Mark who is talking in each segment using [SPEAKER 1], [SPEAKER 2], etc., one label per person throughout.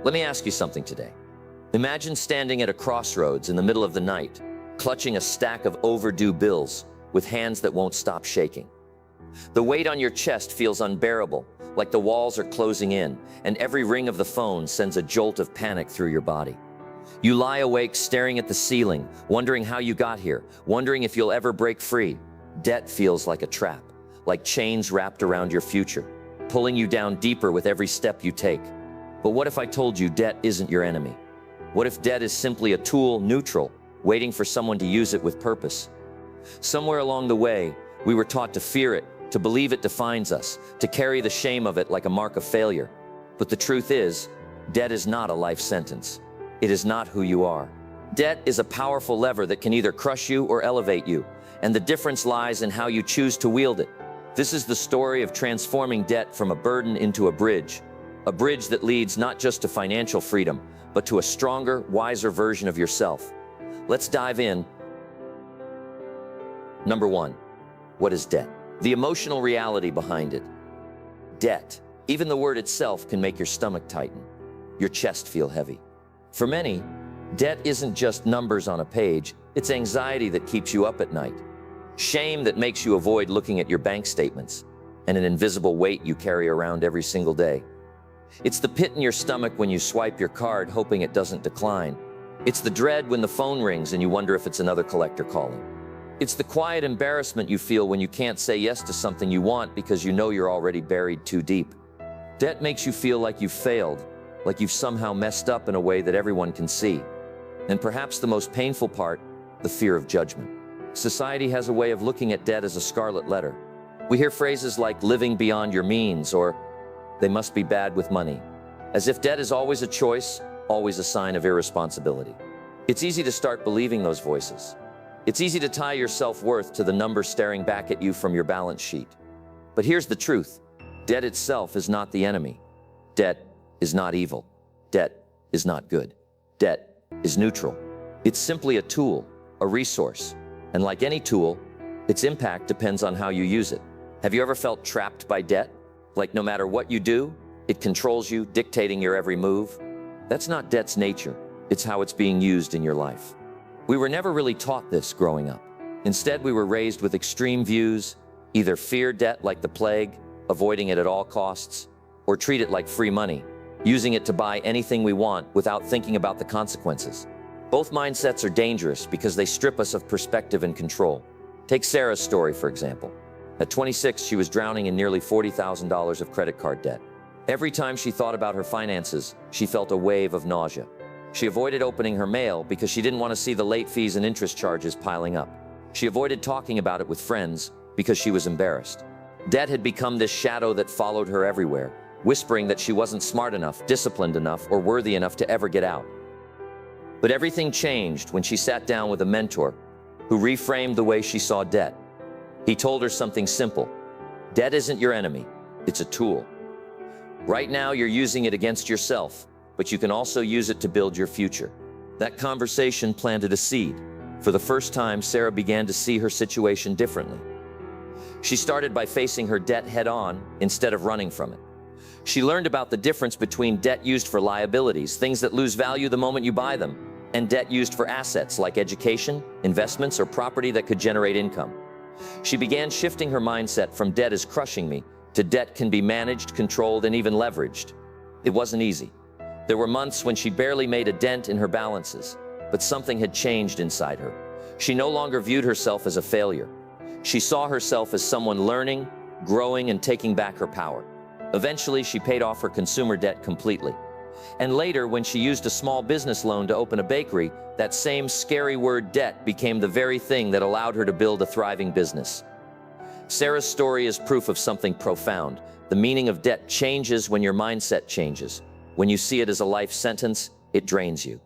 [SPEAKER 1] Let me ask you something today. Imagine standing at a crossroads in the middle of the night, clutching a stack of overdue bills with hands that won't stop shaking. The weight on your chest feels unbearable, like the walls are closing in, and every ring of the phone sends a jolt of panic through your body. You lie awake staring at the ceiling, wondering how you got here, wondering if you'll ever break free. Debt feels like a trap, like chains wrapped around your future, pulling you down deeper with every step you take. But what if I told you debt isn't your enemy? What if debt is simply a tool, neutral, waiting for someone to use it with purpose? Somewhere along the way, we were taught to fear it, to believe it defines us, to carry the shame of it like a mark of failure. But the truth is, debt is not a life sentence. It is not who you are. Debt is a powerful lever that can either crush you or elevate you, and the difference lies in how you choose to wield it. This is the story of transforming debt from a burden into a bridge that leads not just to financial freedom, but to a stronger, wiser version of yourself. Let's dive in. Number 1, what is debt? The emotional reality behind it. Debt. Even the word itself can make your stomach tighten, your chest feel heavy. For many, debt isn't just numbers on a page, it's anxiety that keeps you up at night, shame that makes you avoid looking at your bank statements, and an invisible weight you carry around every single day. It's the pit in your stomach when you swipe your card hoping it doesn't decline. It's the dread when the phone rings and you wonder if it's another collector calling. It's the quiet embarrassment you feel when you can't say yes to something you want because you know you're already buried too deep. Debt makes you feel like you've failed, like you've somehow messed up in a way that everyone can see. And perhaps the most painful part, the fear of judgment. Society has a way of looking at debt as a scarlet letter. We hear phrases like living beyond your means or they must be bad with money, as if debt is always a choice, always a sign of irresponsibility. It's easy to start believing those voices. It's easy to tie your self-worth to the number staring back at you from your balance sheet. But here's the truth. Debt itself is not the enemy. Debt is not evil. Debt is not good. Debt is neutral. It's simply a tool, a resource. And like any tool, its impact depends on how you use it. Have you ever felt trapped by debt? Like no matter what you do, it controls you, dictating your every move? That's not debt's nature. It's how it's being used in your life. We were never really taught this growing up. Instead, we were raised with extreme views, either fear debt like the plague, avoiding it at all costs, or treat it like free money, using it to buy anything we want without thinking about the consequences. Both mindsets are dangerous because they strip us of perspective and control. Take Sarah's story, for example. At 26, she was drowning in nearly $40,000 of credit card debt. Every time she thought about her finances, she felt a wave of nausea. She avoided opening her mail because she didn't want to see the late fees and interest charges piling up. She avoided talking about it with friends because she was embarrassed. Debt had become this shadow that followed her everywhere, whispering that she wasn't smart enough, disciplined enough, or worthy enough to ever get out. But everything changed when she sat down with a mentor who reframed the way she saw debt. He told her something simple. Debt isn't your enemy, it's a tool. Right now, you're using it against yourself, but you can also use it to build your future. That conversation planted a seed. For the first time, Sarah began to see her situation differently. She started by facing her debt head-on instead of running from it. She learned about the difference between debt used for liabilities, things that lose value the moment you buy them, and debt used for assets like education, investments, or property that could generate income. She began shifting her mindset from debt is crushing me to debt can be managed, controlled, and even leveraged. It wasn't easy. There were months when she barely made a dent in her balances, but something had changed inside her. She no longer viewed herself as a failure. She saw herself as someone learning, growing, and taking back her power. Eventually, she paid off her consumer debt completely. And later, when she used a small business loan to open a bakery, that same scary word debt became the very thing that allowed her to build a thriving business. Sarah's story is proof of something profound. The meaning of debt changes when your mindset changes. When you see it as a life sentence, it drains you.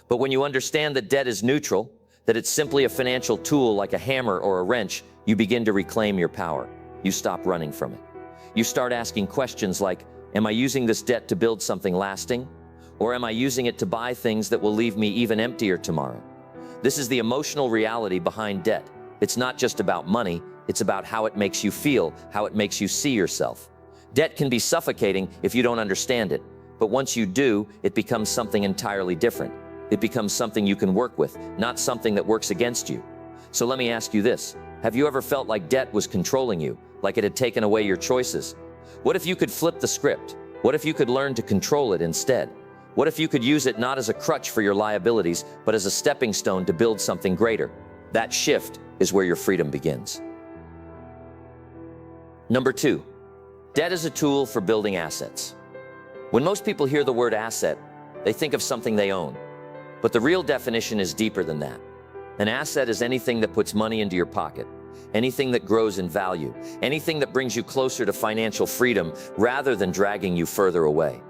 [SPEAKER 1] But when you understand that debt is neutral, that it's simply a financial tool like a hammer or a wrench, you begin to reclaim your power. You stop running from it. You start asking questions like, am I using this debt to build something lasting? Or am I using it to buy things that will leave me even emptier tomorrow? This is the emotional reality behind debt. It's not just about money, it's about how it makes you feel, how it makes you see yourself. Debt can be suffocating if you don't understand it, But once you do, it becomes something entirely different. It becomes something you can work with, not something that works against you. So let me ask you this. Have you ever felt like debt was controlling you, like it had taken away your choices? What if you could flip the script? What if you could learn to control it instead? What if you could use it not as a crutch for your liabilities, but as a stepping stone to build something greater? That shift is where your freedom begins. Number 2, debt is a tool for building assets. When most people hear the word asset, they think of something they own. But the real definition is deeper than that. An asset is anything that puts money into your pocket, anything that grows in value, anything that brings you closer to financial freedom rather than dragging you further away.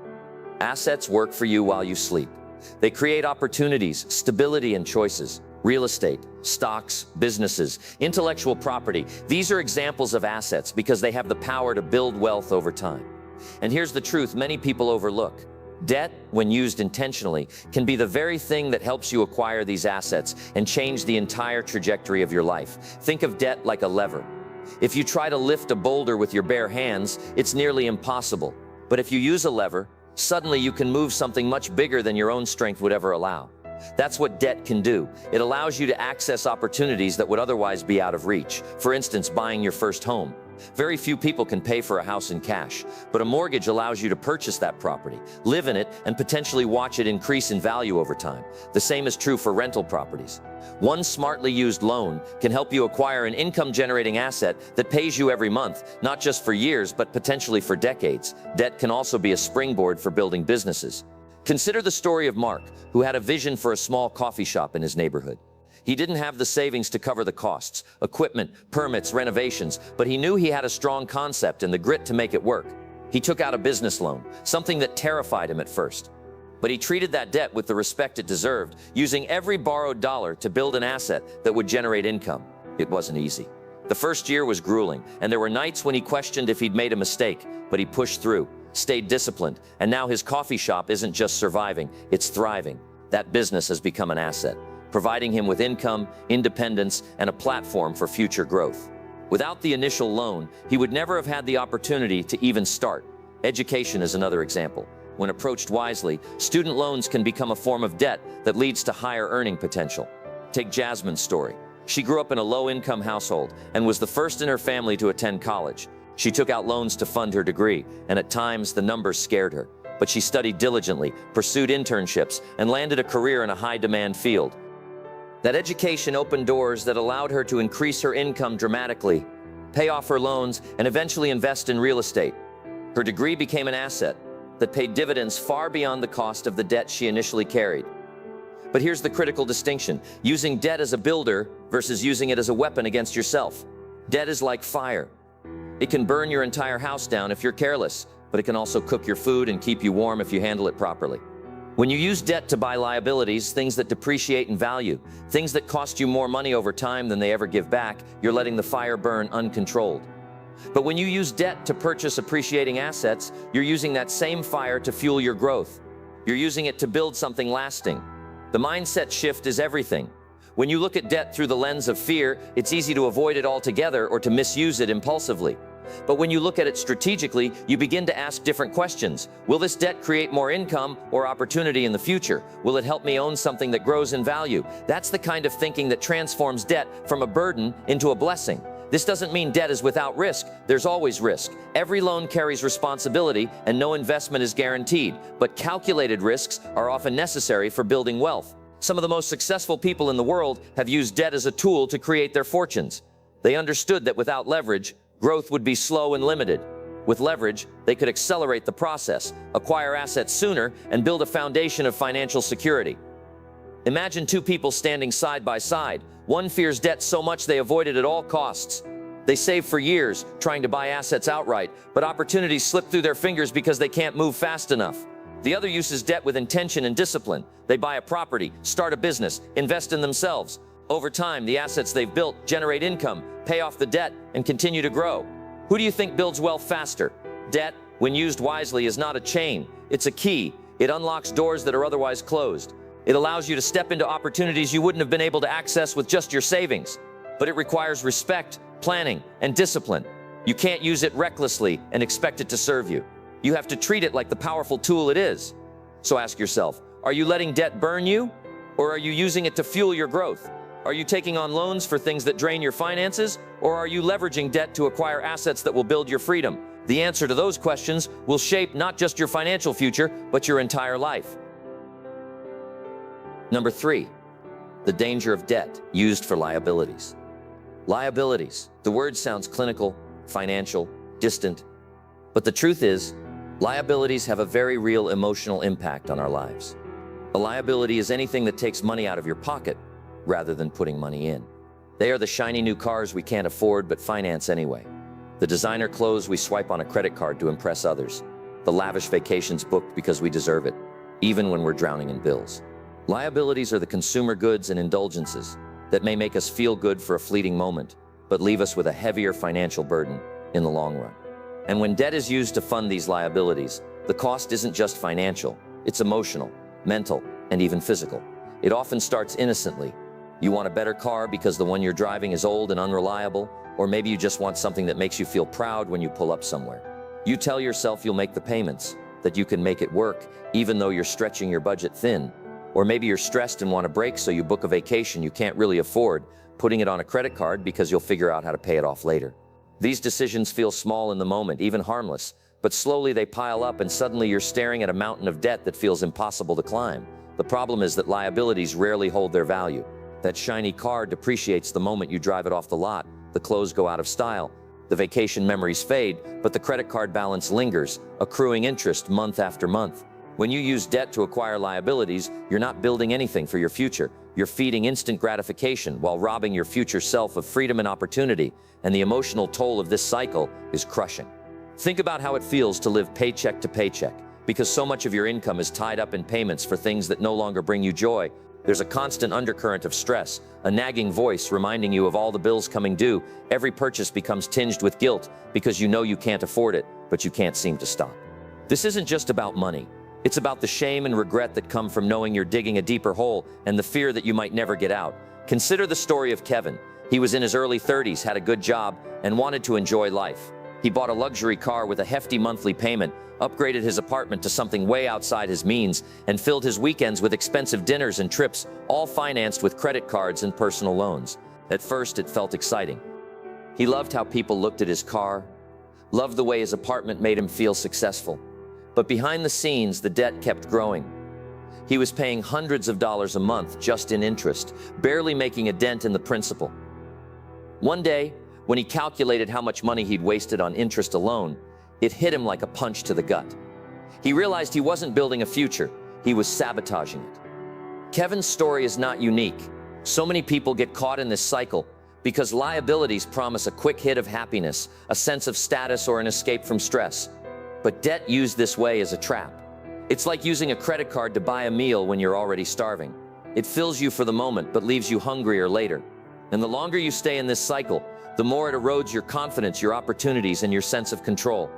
[SPEAKER 1] Assets work for you while you sleep. They create opportunities, stability, and choices. Real estate, stocks, businesses, intellectual property. These are examples of assets because they have the power to build wealth over time. And here's the truth many people overlook. Debt, when used intentionally, can be the very thing that helps you acquire these assets and change the entire trajectory of your life. Think of debt like a lever. If you try to lift a boulder with your bare hands, it's nearly impossible. But if you use a lever, suddenly you can move something much bigger than your own strength would ever allow. That's what debt can do. It allows you to access opportunities that would otherwise be out of reach. For instance, buying your first home. Very few people can pay for a house in cash, but a mortgage allows you to purchase that property, live in it, and potentially watch it increase in value over time. The same is true for rental properties. One smartly used loan can help you acquire an income-generating asset that pays you every month, not just for years, but potentially for decades. Debt can also be a springboard for building businesses. Consider the story of Mark, who had a vision for a small coffee shop in his neighborhood. He didn't have the savings to cover the costs, equipment, permits, renovations, but he knew he had a strong concept and the grit to make it work. He took out a business loan, something that terrified him at first. But he treated that debt with the respect it deserved, using every borrowed dollar to build an asset that would generate income. It wasn't easy. The first year was grueling, and there were nights when he questioned if he'd made a mistake, but he pushed through, stayed disciplined, and now his coffee shop isn't just surviving, it's thriving. That business has become an asset, providing him with income, independence, and a platform for future growth. Without the initial loan, he would never have had the opportunity to even start. Education is another example. When approached wisely, student loans can become a form of debt that leads to higher earning potential. Take Jasmine's story. She grew up in a low-income household and was the first in her family to attend college. She took out loans to fund her degree, and at times the numbers scared her. But she studied diligently, pursued internships, and landed a career in a high-demand field. That education opened doors that allowed her to increase her income dramatically, pay off her loans, and eventually invest in real estate. Her degree became an asset that paid dividends far beyond the cost of the debt she initially carried. But here's the critical distinction: using debt as a builder versus using it as a weapon against yourself. Debt is like fire. It can burn your entire house down if you're careless, but it can also cook your food and keep you warm if you handle it properly. When you use debt to buy liabilities, things that depreciate in value, things that cost you more money over time than they ever give back, you're letting the fire burn uncontrolled. But when you use debt to purchase appreciating assets, you're using that same fire to fuel your growth. You're using it to build something lasting. The mindset shift is everything. When you look at debt through the lens of fear, it's easy to avoid it altogether or to misuse it impulsively. But when you look at it strategically, you begin to ask different questions. Will this debt create more income or opportunity in the future? Will it help me own something that grows in value? That's the kind of thinking that transforms debt from a burden into a blessing. This doesn't mean debt is without risk. There's always risk. Every loan carries responsibility, and no investment is guaranteed. But calculated risks are often necessary for building wealth. Some of the most successful people in the world have used debt as a tool to create their fortunes. They understood that without leverage, growth would be slow and limited. With leverage, they could accelerate the process, acquire assets sooner, and build a foundation of financial security. Imagine two people standing side by side. One fears debt so much they avoid it at all costs. They save for years, trying to buy assets outright, but opportunities slip through their fingers because they can't move fast enough. The other uses debt with intention and discipline. They buy a property, start a business, invest in themselves. Over time, the assets they've built generate income, pay off the debt, and continue to grow. Who do you think builds wealth faster? Debt, when used wisely, is not a chain. It's a key. It unlocks doors that are otherwise closed. It allows you to step into opportunities you wouldn't have been able to access with just your savings. But it requires respect, planning, and discipline. You can't use it recklessly and expect it to serve you. You have to treat it like the powerful tool it is. So ask yourself, are you letting debt burn you? Or are you using it to fuel your growth? Are you taking on loans for things that drain your finances? Or are you leveraging debt to acquire assets that will build your freedom? The answer to those questions will shape not just your financial future, but your entire life. Number 3, the danger of debt used for liabilities. Liabilities. The word sounds clinical, financial, distant. But the truth is, liabilities have a very real emotional impact on our lives. A liability is anything that takes money out of your pocket rather than putting money in. They are the shiny new cars we can't afford but finance anyway. The designer clothes we swipe on a credit card to impress others. The lavish vacations booked because we deserve it, even when we're drowning in bills. Liabilities are the consumer goods and indulgences that may make us feel good for a fleeting moment, but leave us with a heavier financial burden in the long run. And when debt is used to fund these liabilities, the cost isn't just financial, it's emotional, mental, and even physical. It often starts innocently. You want a better car because the one you're driving is old and unreliable, or maybe you just want something that makes you feel proud when you pull up somewhere. You tell yourself you'll make the payments, that you can make it work even though you're stretching your budget thin. Or maybe you're stressed and want a break, so you book a vacation you can't really afford, putting it on a credit card because you'll figure out how to pay it off later. These decisions feel small in the moment, even harmless, but slowly they pile up and suddenly you're staring at a mountain of debt that feels impossible to climb. The problem is that liabilities rarely hold their value. That shiny car depreciates the moment you drive it off the lot, the clothes go out of style, the vacation memories fade, but the credit card balance lingers, accruing interest month after month. When you use debt to acquire liabilities, you're not building anything for your future. You're feeding instant gratification while robbing your future self of freedom and opportunity, and the emotional toll of this cycle is crushing. Think about how it feels to live paycheck to paycheck, because so much of your income is tied up in payments for things that no longer bring you joy. There's a constant undercurrent of stress, a nagging voice reminding you of all the bills coming due. Every purchase becomes tinged with guilt because you know you can't afford it, but you can't seem to stop. This isn't just about money. It's about the shame and regret that come from knowing you're digging a deeper hole and the fear that you might never get out. Consider the story of Kevin. He was in his early 30s, had a good job, and wanted to enjoy life. He bought a luxury car with a hefty monthly payment, upgraded his apartment to something way outside his means, and filled his weekends with expensive dinners and trips, all financed with credit cards and personal loans. At first, it felt exciting. He loved how people looked at his car, loved the way his apartment made him feel successful. But behind the scenes, the debt kept growing. He was paying hundreds of dollars a month just in interest, barely making a dent in the principal. One day, when he calculated how much money he'd wasted on interest alone, it hit him like a punch to the gut. He realized he wasn't building a future, he was sabotaging it. Kevin's story is not unique. So many people get caught in this cycle because liabilities promise a quick hit of happiness, a sense of status, or an escape from stress. But debt used this way is a trap. It's like using a credit card to buy a meal when you're already starving. It fills you for the moment, but leaves you hungrier later. And the longer you stay in this cycle, the more it erodes your confidence, your opportunities, and your sense of control.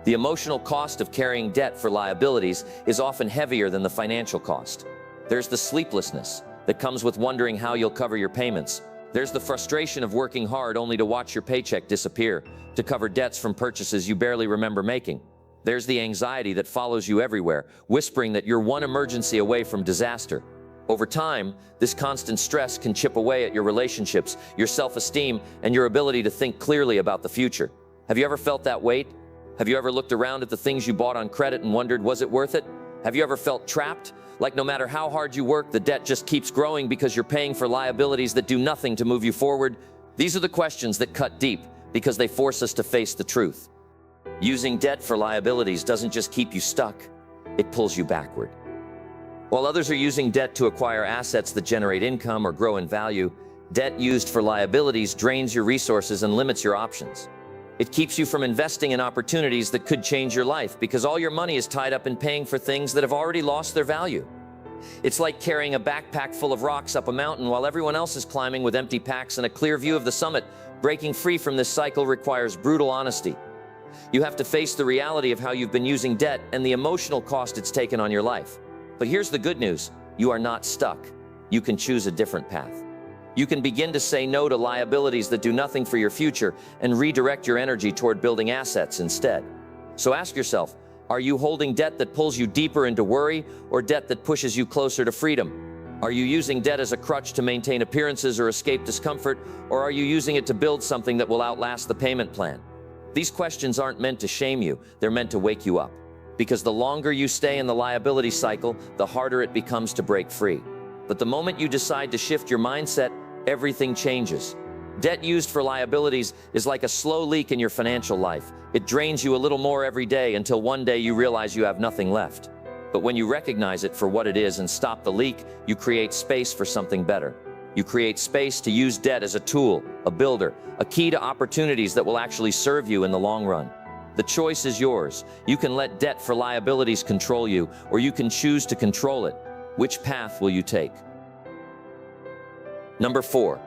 [SPEAKER 1] The emotional cost of carrying debt for liabilities is often heavier than the financial cost. There's the sleeplessness that comes with wondering how you'll cover your payments. There's the frustration of working hard only to watch your paycheck disappear to cover debts from purchases you barely remember making. There's the anxiety that follows you everywhere, whispering that you're one emergency away from disaster. Over time, this constant stress can chip away at your relationships, your self-esteem, and your ability to think clearly about the future. Have you ever felt that weight? Have you ever looked around at the things you bought on credit and wondered, was it worth it? Have you ever felt trapped? Like no matter how hard you work, the debt just keeps growing because you're paying for liabilities that do nothing to move you forward? These are the questions that cut deep because they force us to face the truth. Using debt for liabilities doesn't just keep you stuck, it pulls you backward. While others are using debt to acquire assets that generate income or grow in value, debt used for liabilities drains your resources and limits your options. It keeps you from investing in opportunities that could change your life because all your money is tied up in paying for things that have already lost their value. It's like carrying a backpack full of rocks up a mountain while everyone else is climbing with empty packs and a clear view of the summit. Breaking free from this cycle requires brutal honesty. You have to face the reality of how you've been using debt and the emotional cost it's taken on your life. But here's the good news. You are not stuck. You can choose a different path. You can begin to say no to liabilities that do nothing for your future and redirect your energy toward building assets instead. So ask yourself, Are you holding debt that pulls you deeper into worry or debt that pushes you closer to freedom? Are you using debt as a crutch to maintain appearances or escape discomfort, or are you using it to build something that will outlast the payment plan? These questions aren't meant to shame you, they're meant to wake you up. Because the longer you stay in the liability cycle, the harder it becomes to break free. But the moment you decide to shift your mindset, everything changes. Debt used for liabilities is like a slow leak in your financial life. It drains you a little more every day until one day you realize you have nothing left. But when you recognize it for what it is and stop the leak, you create space for something better. You create space to use debt as a tool, a builder, a key to opportunities that will actually serve you in the long run. The choice is yours. You can let debt for liabilities control you, or you can choose to control it. Which path will you take? Number 4,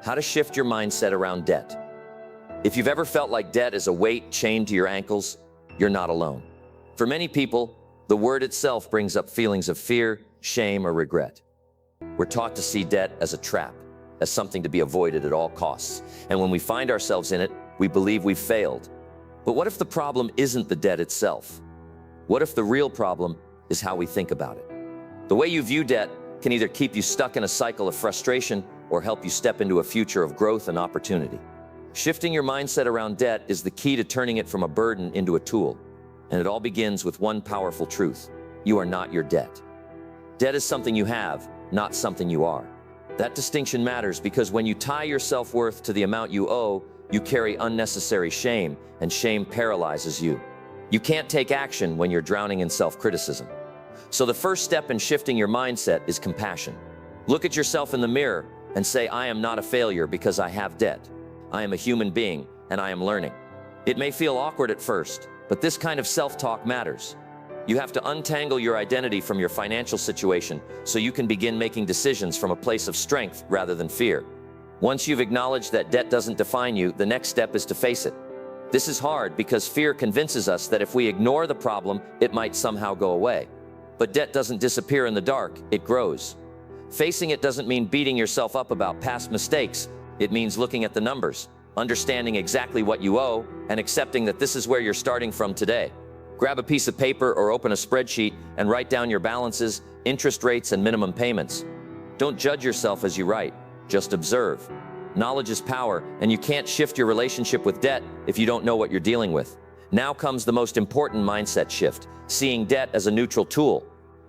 [SPEAKER 1] how to shift your mindset around debt. If you've ever felt like debt is a weight chained to your ankles, you're not alone. For many people, the word itself brings up feelings of fear, shame, or regret. We're taught to see debt as a trap, as something to be avoided at all costs. And when we find ourselves in it, we believe we've failed. But what if the problem isn't the debt itself? What if the real problem is how we think about it? The way you view debt can either keep you stuck in a cycle of frustration or help you step into a future of growth and opportunity. Shifting your mindset around debt is the key to turning it from a burden into a tool. And it all begins with one powerful truth: you are not your debt. Debt is something you have, not something you are. That distinction matters because when you tie your self-worth to the amount you owe, you carry unnecessary shame, and shame paralyzes you. You can't take action when you're drowning in self-criticism. So the first step in shifting your mindset is compassion. Look at yourself in the mirror and say, I am not a failure because I have debt. I am a human being and I am learning. It may feel awkward at first, but this kind of self-talk matters. You have to untangle your identity from your financial situation so you can begin making decisions from a place of strength rather than fear. Once you've acknowledged that debt doesn't define you, the next step is to face it. This is hard because fear convinces us that if we ignore the problem, it might somehow go away. But debt doesn't disappear in the dark, it grows. Facing it doesn't mean beating yourself up about past mistakes. It means looking at the numbers, understanding exactly what you owe, and accepting that this is where you're starting from today. Grab a piece of paper or open a spreadsheet and write down your balances, interest rates, and minimum payments. Don't judge yourself as you write, just observe. Knowledge is power, and you can't shift your relationship with debt if you don't know what you're dealing with. Now comes the most important mindset shift: seeing debt as a neutral tool.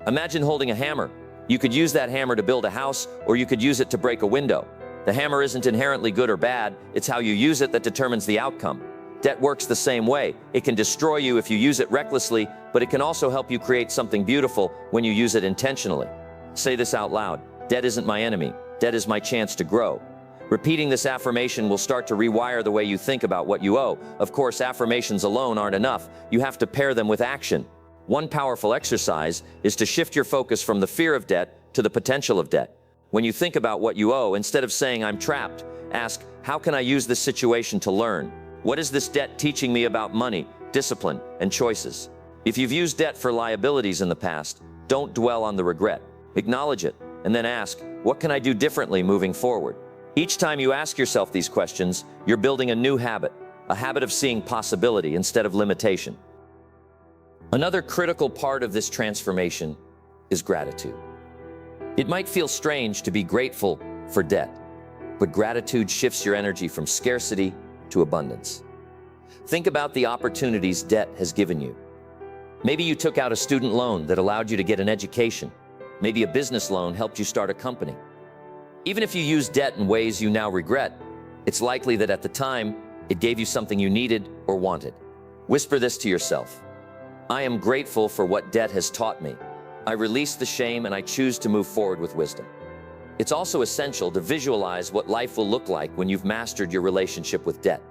[SPEAKER 1] Imagine holding a hammer. You could use that hammer to build a house, or you could use it to break a window. The hammer isn't inherently good or bad, it's how you use it that determines the outcome. Debt works the same way. It can destroy you if you use it recklessly, but it can also help you create something beautiful when you use it intentionally. Say this out loud: debt isn't my enemy, debt is my chance to grow. Repeating this affirmation will start to rewire the way you think about what you owe. Of course, affirmations alone aren't enough. You have to pair them with action. One powerful exercise is to shift your focus from the fear of debt to the potential of debt. When you think about what you owe, instead of saying, I'm trapped, ask, how can I use this situation to learn? What is this debt teaching me about money, discipline, and choices? If you've used debt for liabilities in the past, don't dwell on the regret. Acknowledge it, and then ask, what can I do differently moving forward? Each time you ask yourself these questions, you're building a new habit, a habit of seeing possibility instead of limitation. Another critical part of this transformation is gratitude. It might feel strange to be grateful for debt, but gratitude shifts your energy from scarcity to abundance. Think about the opportunities debt has given you. Maybe you took out a student loan that allowed you to get an education. Maybe a business loan helped you start a company. Even if you use debt in ways you now regret, it's likely that at the time, it gave you something you needed or wanted. Whisper this to yourself: I am grateful for what debt has taught me. I release the shame and I choose to move forward with wisdom. It's also essential to visualize what life will look like when you've mastered your relationship with debt.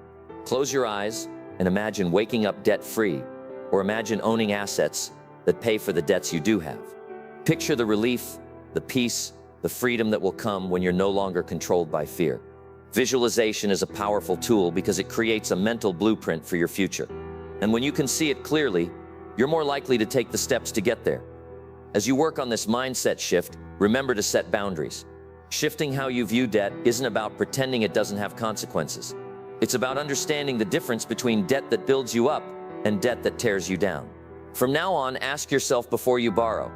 [SPEAKER 1] Close your eyes and imagine waking up debt-free, or imagine owning assets that pay for the debts you do have. Picture the relief, the peace, the freedom that will come when you're no longer controlled by fear. Visualization is a powerful tool because it creates a mental blueprint for your future. And when you can see it clearly, you're more likely to take the steps to get there. As you work on this mindset shift, remember to set boundaries. Shifting how you view debt isn't about pretending it doesn't have consequences. It's about understanding the difference between debt that builds you up and debt that tears you down. From now on, ask yourself before you borrow,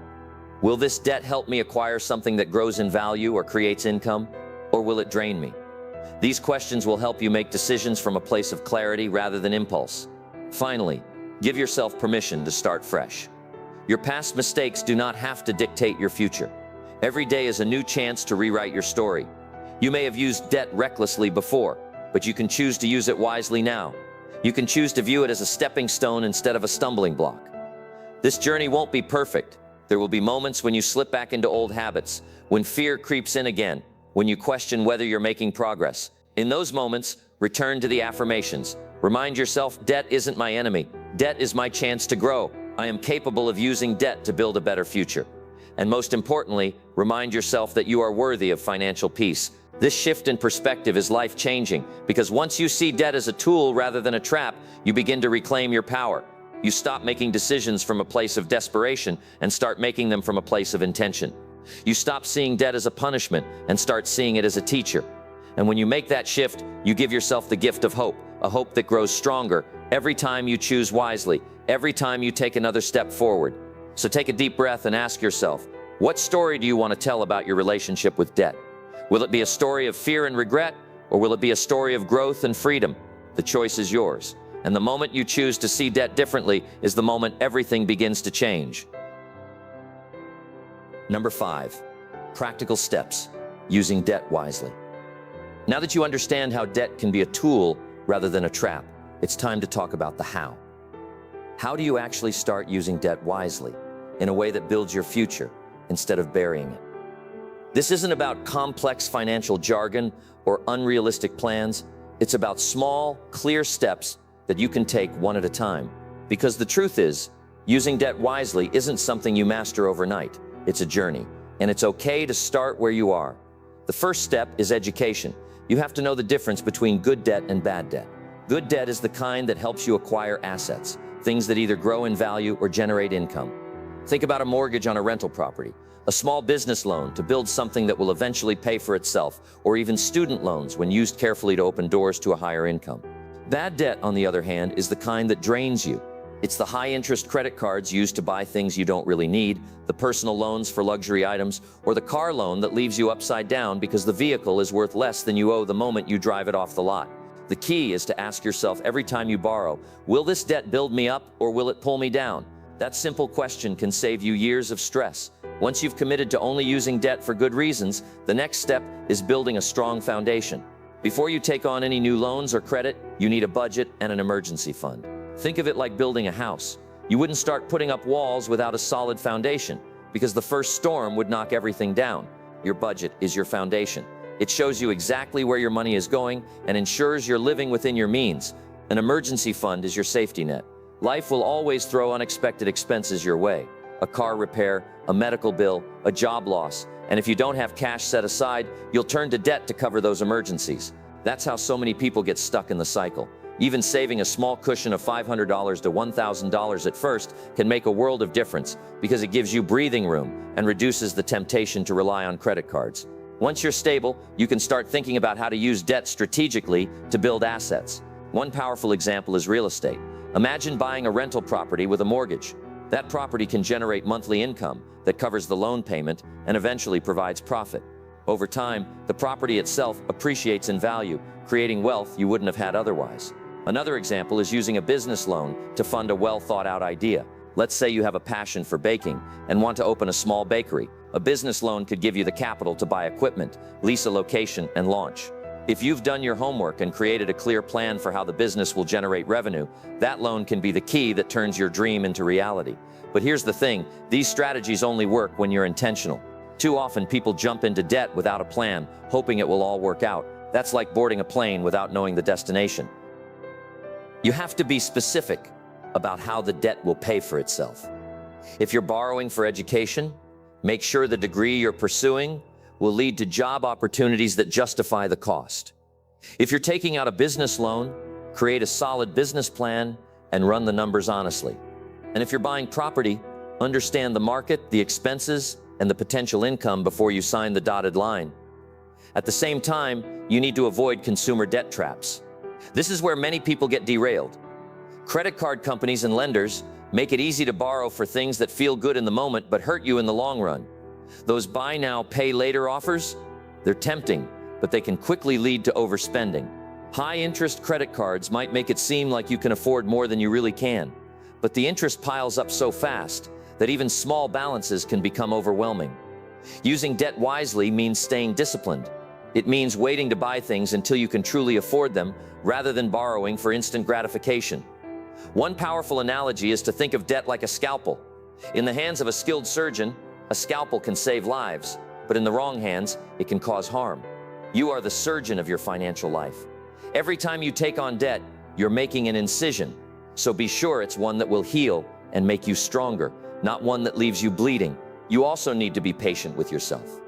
[SPEAKER 1] will this debt help me acquire something that grows in value or creates income, or will it drain me? These questions will help you make decisions from a place of clarity rather than impulse. Finally, give yourself permission to start fresh. Your past mistakes do not have to dictate your future. Every day is a new chance to rewrite your story. You may have used debt recklessly before, but you can choose to use it wisely now. You can choose to view it as a stepping stone instead of a stumbling block. This journey won't be perfect. There will be moments when you slip back into old habits, when fear creeps in again, when you question whether you're making progress. In those moments, return to the affirmations. Remind yourself, debt isn't my enemy. Debt is my chance to grow. I am capable of using debt to build a better future. And most importantly, remind yourself that you are worthy of financial peace. This shift in perspective is life-changing because once you see debt as a tool rather than a trap, you begin to reclaim your power. You stop making decisions from a place of desperation and start making them from a place of intention. You stop seeing debt as a punishment and start seeing it as a teacher. And when you make that shift, you give yourself the gift of hope, a hope that grows stronger every time you choose wisely, every time you take another step forward. So take a deep breath and ask yourself, what story do you want to tell about your relationship with debt? Will it be a story of fear and regret, or will it be a story of growth and freedom? The choice is yours. And the moment you choose to see debt differently is the moment everything begins to change. Number 5, practical steps, using debt wisely. Now that you understand how debt can be a tool rather than a trap, it's time to talk about the how. How do you actually start using debt wisely, in a way that builds your future instead of burying it? This isn't about complex financial jargon or unrealistic plans. It's about small, clear steps that you can take one at a time. Because the truth is, using debt wisely isn't something you master overnight. It's a journey, and it's okay to start where you are. The first step is education. You have to know the difference between good debt and bad debt. Good debt is the kind that helps you acquire assets, things that either grow in value or generate income. Think about a mortgage on a rental property, a small business loan to build something that will eventually pay for itself, or even student loans when used carefully to open doors to a higher income. Bad debt, on the other hand, is the kind that drains you. It's the high-interest credit cards used to buy things you don't really need, the personal loans for luxury items, or the car loan that leaves you upside down because the vehicle is worth less than you owe the moment you drive it off the lot. The key is to ask yourself every time you borrow, will this debt build me up or will it pull me down? That simple question can save you years of stress. Once you've committed to only using debt for good reasons, the next step is building a strong foundation. Before you take on any new loans or credit, you need a budget and an emergency fund. Think of it like building a house. You wouldn't start putting up walls without a solid foundation, because the first storm would knock everything down. Your budget is your foundation. It shows you exactly where your money is going and ensures you're living within your means. An emergency fund is your safety net. Life will always throw unexpected expenses your way. A car repair, a medical bill, a job loss. And if you don't have cash set aside, you'll turn to debt to cover those emergencies. That's how so many people get stuck in the cycle. Even saving a small cushion of $500 to $1,000 at first can make a world of difference because it gives you breathing room and reduces the temptation to rely on credit cards. Once you're stable, you can start thinking about how to use debt strategically to build assets. One powerful example is real estate. Imagine buying a rental property with a mortgage. That property can generate monthly income that covers the loan payment and eventually provides profit. Over time, the property itself appreciates in value, creating wealth you wouldn't have had otherwise. Another example is using a business loan to fund a well-thought-out idea. Let's say you have a passion for baking and want to open a small bakery. A business loan could give you the capital to buy equipment, lease a location, and launch. If you've done your homework and created a clear plan for how the business will generate revenue, that loan can be the key that turns your dream into reality. But here's the thing, these strategies only work when you're intentional. Too often people jump into debt without a plan, hoping it will all work out. That's like boarding a plane without knowing the destination. You have to be specific about how the debt will pay for itself. If you're borrowing for education, make sure the degree you're pursuing will lead to job opportunities that justify the cost. If you're taking out a business loan, create a solid business plan and run the numbers honestly. And if you're buying property, understand the market, the expenses, and the potential income before you sign the dotted line. At the same time, you need to avoid consumer debt traps. This is where many people get derailed. Credit card companies and lenders Make it easy to borrow for things that feel good in the moment but hurt you in the long run. Those buy now, pay later offers, they're tempting, but they can quickly lead to overspending. High-interest credit cards might make it seem like you can afford more than you really can, but the interest piles up so fast that even small balances can become overwhelming. Using debt wisely means staying disciplined. It means waiting to buy things until you can truly afford them, rather than borrowing for instant gratification. One powerful analogy is to think of debt like a scalpel. In the hands of a skilled surgeon, a scalpel can save lives, but in the wrong hands, it can cause harm. You are the surgeon of your financial life. Every time you take on debt, you're making an incision. So be sure it's one that will heal and make you stronger, not one that leaves you bleeding. You also need to be patient with yourself.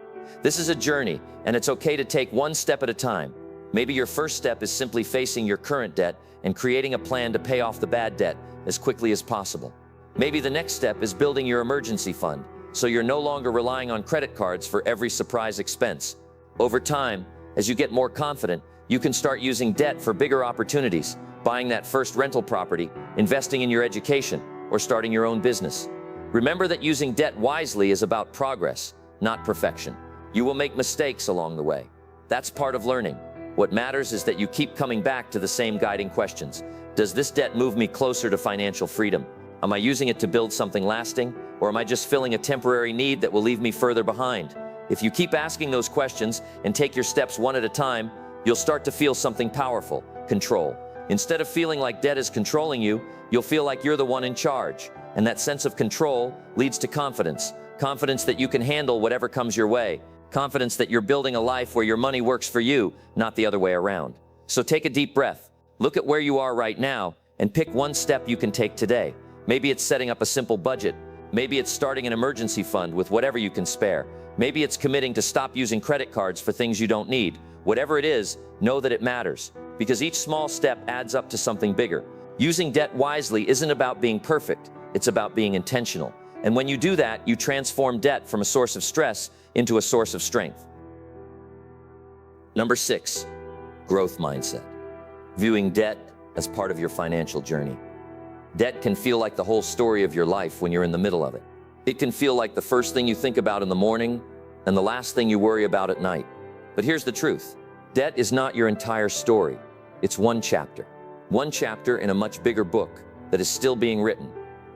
[SPEAKER 1] This is a journey, and it's okay to take one step at a time. Maybe your first step is simply facing your current debt and creating a plan to pay off the bad debt as quickly as possible. Maybe the next step is building your emergency fund, so you're no longer relying on credit cards for every surprise expense. Over time, as you get more confident, you can start using debt for bigger opportunities, buying that first rental property, investing in your education, or starting your own business. Remember that using debt wisely is about progress, not perfection. You will make mistakes along the way. That's part of learning. What matters is that you keep coming back to the same guiding questions. Does this debt move me closer to financial freedom? Am I using it to build something lasting, or am I just filling a temporary need that will leave me further behind? If you keep asking those questions and take your steps one at a time, you'll start to feel something powerful: control. Instead of feeling like debt is controlling you, you'll feel like you're the one in charge. And that sense of control leads to confidence. Confidence that you can handle whatever comes your way. Confidence that you're building a life where your money works for you, not the other way around. So take a deep breath. Look at where you are right now and pick one step you can take today. Maybe it's setting up a simple budget. Maybe it's starting an emergency fund with whatever you can spare. Maybe it's committing to stop using credit cards for things you don't need. Whatever it is, know that it matters, because each small step adds up to something bigger. Using debt wisely isn't about being perfect. It's about being intentional. And when you do that, you transform debt from a source of stress into a source of strength. Number 6, growth mindset. Viewing debt as part of your financial journey. Debt can feel like the whole story of your life when you're in the middle of it. It can feel like the first thing you think about in the morning and the last thing you worry about at night. But here's the truth. Debt is not your entire story. It's one chapter. One chapter in a much bigger book that is still being written.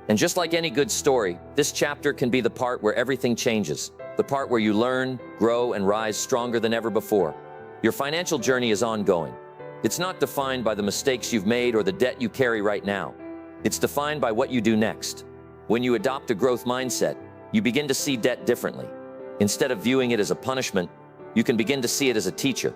[SPEAKER 1] And just like any good story, this chapter can be the part where everything changes. The part where you learn, grow, and rise stronger than ever before. Your financial journey is ongoing. It's not defined by the mistakes you've made or the debt you carry right now. It's defined by what you do next. When you adopt a growth mindset, you begin to see debt differently. Instead of viewing it as a punishment, you can begin to see it as a teacher.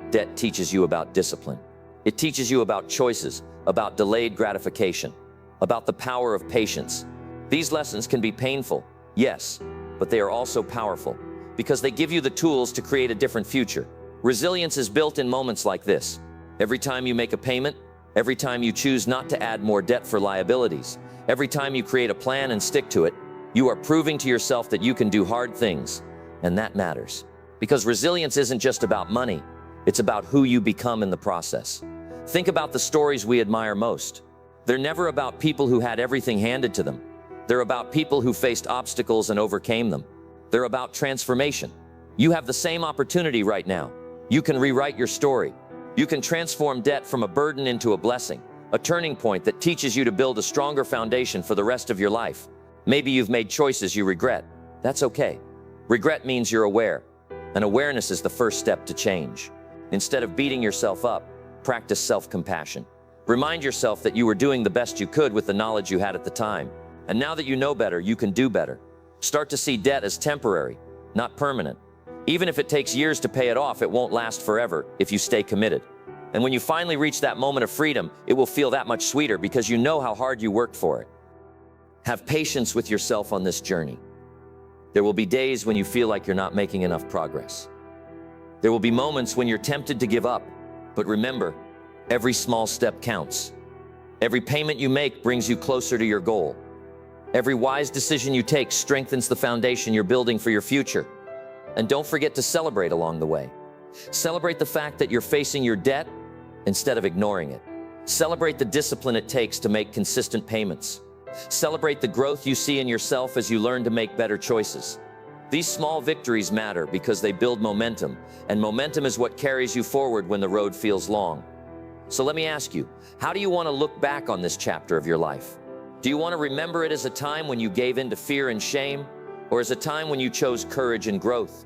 [SPEAKER 1] Debt teaches you about discipline. It teaches you about choices, about delayed gratification, about the power of patience. These lessons can be painful, yes, but they are also powerful because they give you the tools to create a different future. Resilience is built in moments like this. Every time you make a payment, every time you choose not to add more debt for liabilities, every time you create a plan and stick to it, you are proving to yourself that you can do hard things, and that matters. Because resilience isn't just about money, it's about who you become in the process. Think about the stories we admire most. They're never about people who had everything handed to them. They're about people who faced obstacles and overcame them. They're about transformation. You have the same opportunity right now. You can rewrite your story. You can transform debt from a burden into a blessing, a turning point that teaches you to build a stronger foundation for the rest of your life. Maybe you've made choices you regret. That's okay. Regret means you're aware, and awareness is the first step to change. Instead of beating yourself up, practice self-compassion. Remind yourself that you were doing the best you could with the knowledge you had at the time. And now that you know better, you can do better. Start to see debt as temporary, not permanent. Even if it takes years to pay it off, it won't last forever if you stay committed. And when you finally reach that moment of freedom, it will feel that much sweeter because you know how hard you worked for it. Have patience with yourself on this journey. There will be days when you feel like you're not making enough progress. There will be moments when you're tempted to give up. But remember, every small step counts. Every payment you make brings you closer to your goal. Every wise decision you take strengthens the foundation you're building for your future. And don't forget to celebrate along the way. Celebrate the fact that you're facing your debt instead of ignoring it. Celebrate the discipline it takes to make consistent payments. Celebrate the growth you see in yourself as you learn to make better choices. These small victories matter because they build momentum, and momentum is what carries you forward when the road feels long. So let me ask you, how do you want to look back on this chapter of your life? Do you want to remember it as a time when you gave in to fear and shame, or as a time when you chose courage and growth?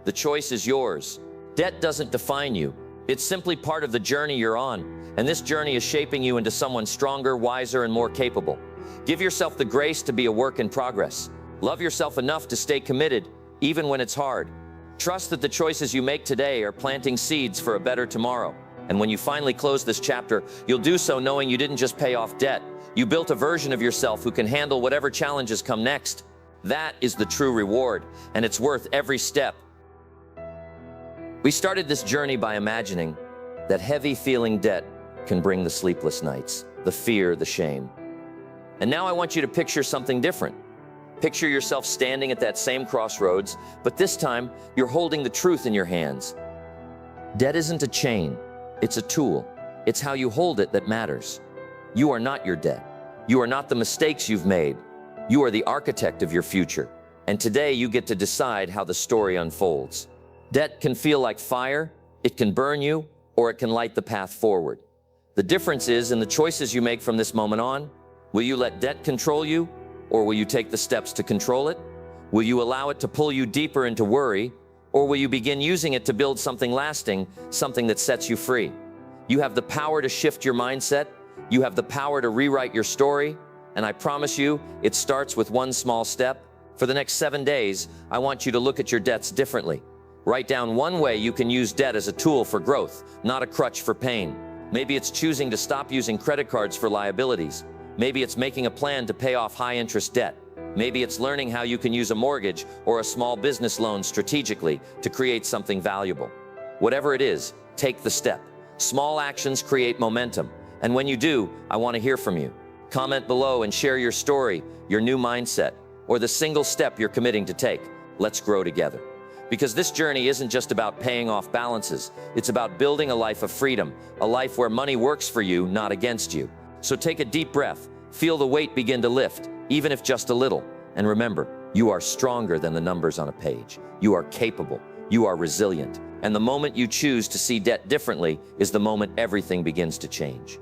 [SPEAKER 1] The choice is yours. Debt doesn't define you. It's simply part of the journey you're on, and this journey is shaping you into someone stronger, wiser, and more capable. Give yourself the grace to be a work in progress. Love yourself enough to stay committed, even when it's hard. Trust that the choices you make today are planting seeds for a better tomorrow. And when you finally close this chapter, you'll do so knowing you didn't just pay off debt. You built a version of yourself who can handle whatever challenges come next. That is the true reward, and it's worth every step. We started this journey by imagining that heavy feeling debt can bring the sleepless nights, the fear, the shame. And now I want you to picture something different. Picture yourself standing at that same crossroads, but this time you're holding the truth in your hands. Debt isn't a chain, it's a tool. It's how you hold it that matters. You are not your debt. You are not the mistakes you've made. You are the architect of your future. And today you get to decide how the story unfolds. Debt can feel like fire, it can burn you, or it can light the path forward. The difference is in the choices you make from this moment on. Will you let debt control you, or will you take the steps to control it? Will you allow it to pull you deeper into worry, or will you begin using it to build something lasting, something that sets you free? You have the power to shift your mindset. You have the power to rewrite your story. And I promise you, it starts with one small step. For the next 7 days, I want you to look at your debts differently. Write down one way you can use debt as a tool for growth, not a crutch for pain. Maybe it's choosing to stop using credit cards for liabilities. Maybe it's making a plan to pay off high-interest debt. Maybe it's learning how you can use a mortgage or a small business loan strategically to create something valuable. Whatever it is, take the step. Small actions create momentum. And when you do, I want to hear from you. Comment below and share your story, your new mindset, or the single step you're committing to take. Let's grow together. Because this journey isn't just about paying off balances. It's about building a life of freedom, a life where money works for you, not against you. So take a deep breath, feel the weight begin to lift, even if just a little. And remember, you are stronger than the numbers on a page. You are capable, you are resilient. And the moment you choose to see debt differently is the moment everything begins to change.